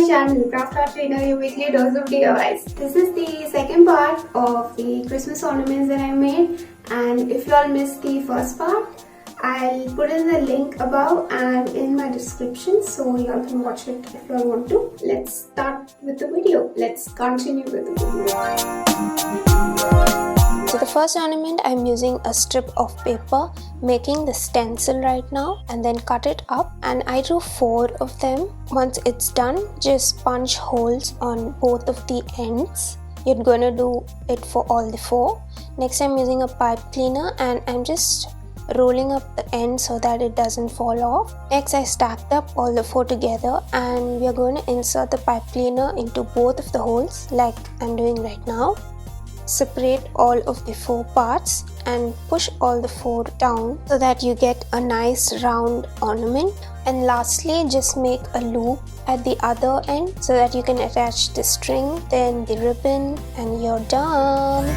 channel Craftartarina, your weekly dose of DIYs. This is the second part of the Christmas ornaments that I made, and if you all missed the first part, I'll put in the link above and in my description so you all can watch it if you all want to. Let's start with the video. Let's continue with the video. So the first ornament, I'm using a strip of paper, making the stencil right now, and then cut it up, and I drew 4 of them. Once it's done, just punch holes on both of the ends. You're gonna do it for all the 4. Next, I'm using a pipe cleaner and I'm just rolling up the end so that it doesn't fall off. Next, I stacked up all the 4 together and we are going to insert the pipe cleaner into both of the holes like I'm doing right now. Separate all of the 4 parts and push all the 4 down so that you get a nice round ornament. And lastly, just make a loop at the other end so that you can attach the string, then the ribbon, and you're done.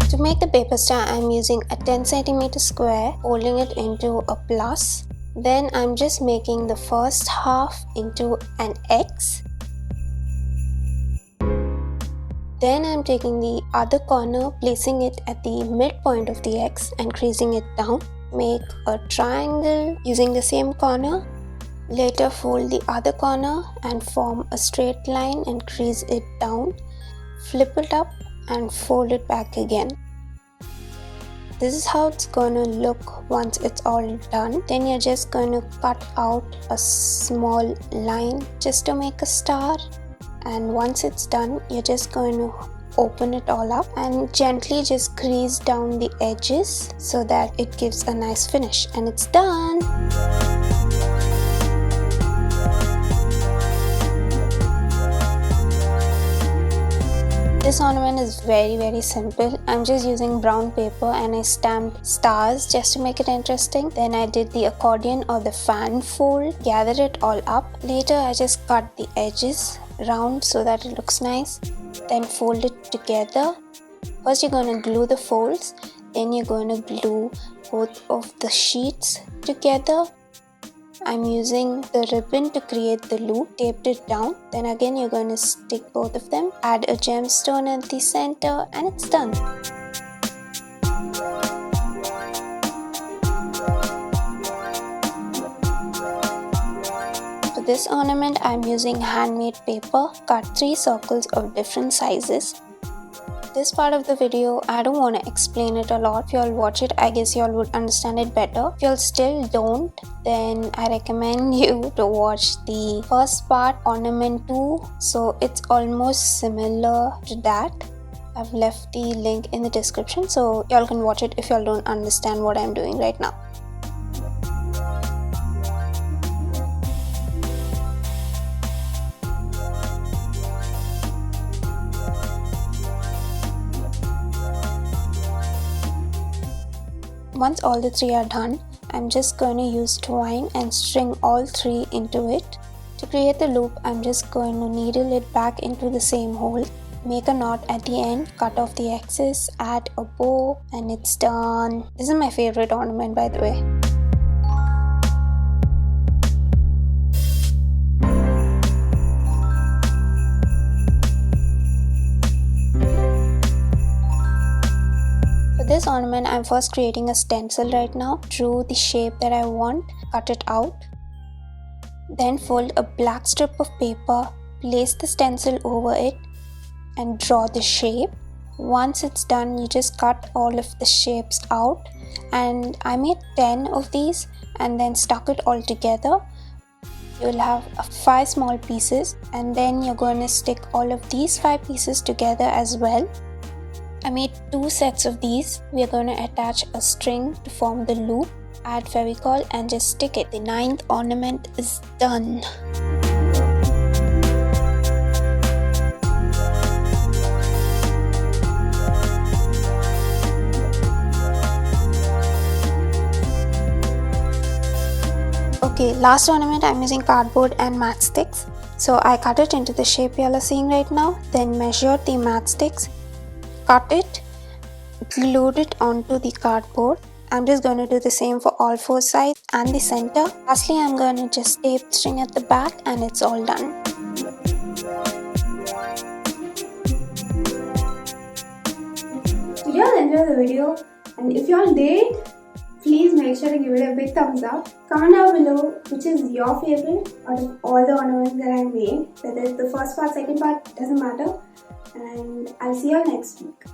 To make the paper star, I'm using a 10 cm square, folding it into a plus. Then I'm just making the first half into an X. Then I'm taking the other corner, placing it at the midpoint of the X and creasing it down. Make a triangle using the same corner. Later fold the other corner and form a straight line and crease it down. Flip it up and fold it back again. This is how it's gonna look once it's all done. Then you're just gonna cut out a small line just to make a star. And once it's done, you're just going to open it all up and gently just crease down the edges so that it gives a nice finish, and it's done. This ornament is very simple. I'm just using brown paper and I stamped stars just to make it interesting. Then I did the accordion or the fan fold, gathered it all up. Later I just cut the edges round so that it looks nice. Then fold it together. First you're going to glue the folds, then you're going to glue both of the sheets together. I'm using the ribbon to create the loop, taped it down. Then again you're going to stick both of them, add a gemstone at the center, and it's done. For this ornament, I'm using handmade paper, cut 3 circles of different sizes. This part of the video, I don't want to explain it a lot. If you all watch it, I guess you all would understand it better. If you all still don't, then I recommend you to watch the first part, ornament 2. So it's almost similar to that. I've left the link in the description so you all can watch it if you all don't understand what I'm doing right now. Once all the 3 are done, I'm just going to use twine and string all 3 into it. To create the loop, I'm just going to needle it back into the same hole. Make a knot at the end, cut off the excess, add a bow, and it's done. This is my favorite ornament, by the way. For this ornament, I'm first creating a stencil right now. Drew the shape that I want, cut it out. Then fold a black strip of paper, place the stencil over it and draw the shape. Once it's done, you just cut all of the shapes out, and I made 10 of these and then stuck it all together. You'll have 5 small pieces, and then you're going to stick all of these 5 pieces together as well. I made 2 sets of these. We are going to attach a string to form the loop, add fevicol and just stick it. The 9th ornament is done. Okay, last ornament I'm using cardboard and matchsticks. So I cut it into the shape you all are seeing right now, then measured the matchsticks, cut it, glued it onto the cardboard I'm just going to do the same for all 4 sides and the center. Lastly, I'm going to just tape string at the back and it's all done. Did you all enjoy the video? And if you all did, please make sure to give it a big thumbs up. Comment down below which is your favorite out of all the ornaments that I made. Whether it's the first part, second part, doesn't matter. And I'll see you all next week.